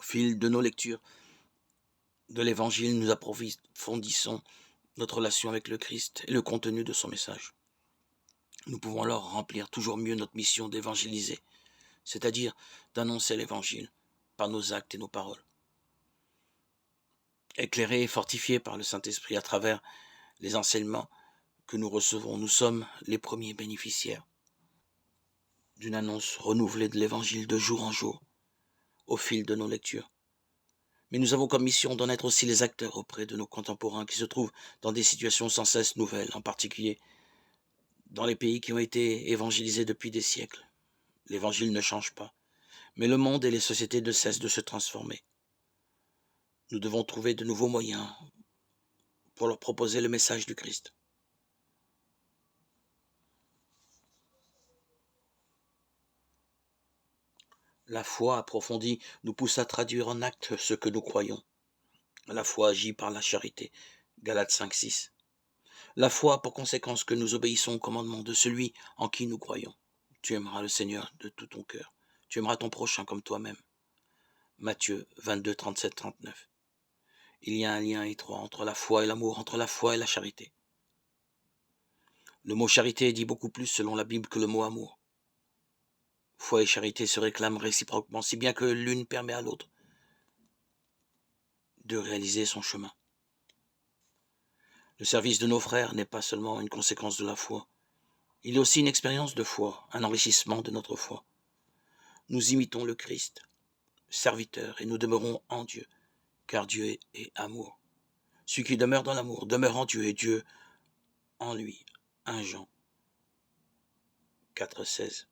fil de nos lectures de l'Évangile, nous approfondissons notre relation avec le Christ et le contenu de son message. Nous pouvons alors remplir toujours mieux notre mission d'évangéliser, c'est-à-dire d'annoncer l'Évangile par nos actes et nos paroles. Éclairés et fortifiés par le Saint-Esprit à travers les enseignements que nous recevons, nous sommes les premiers bénéficiaires d'une annonce renouvelée de l'Évangile de jour en jour, au fil de nos lectures. Mais nous avons comme mission d'en être aussi les acteurs auprès de nos contemporains qui se trouvent dans des situations sans cesse nouvelles, en particulier dans les pays qui ont été évangélisés depuis des siècles. L'Évangile ne change pas, mais le monde et les sociétés ne cessent de se transformer. Nous devons trouver de nouveaux moyens pour leur proposer le message du Christ. La foi approfondie nous pousse à traduire en actes ce que nous croyons. La foi agit par la charité. Galates 5:6. La foi a pour conséquence que nous obéissons au commandement de celui en qui nous croyons. Tu aimeras le Seigneur de tout ton cœur. Tu aimeras ton prochain comme toi-même. Matthieu 22, 37, 39. Il y a un lien étroit entre la foi et l'amour, entre la foi et la charité. Le mot charité dit beaucoup plus selon la Bible que le mot amour. Foi et charité se réclament réciproquement, si bien que l'une permet à l'autre de réaliser son chemin. Le service de nos frères n'est pas seulement une conséquence de la foi. Il est aussi une expérience de foi, un enrichissement de notre foi. Nous imitons le Christ, serviteur, et nous demeurons en Dieu, car Dieu est amour. Celui qui demeure dans l'amour demeure en Dieu et Dieu en lui. 1 Jean 4,16.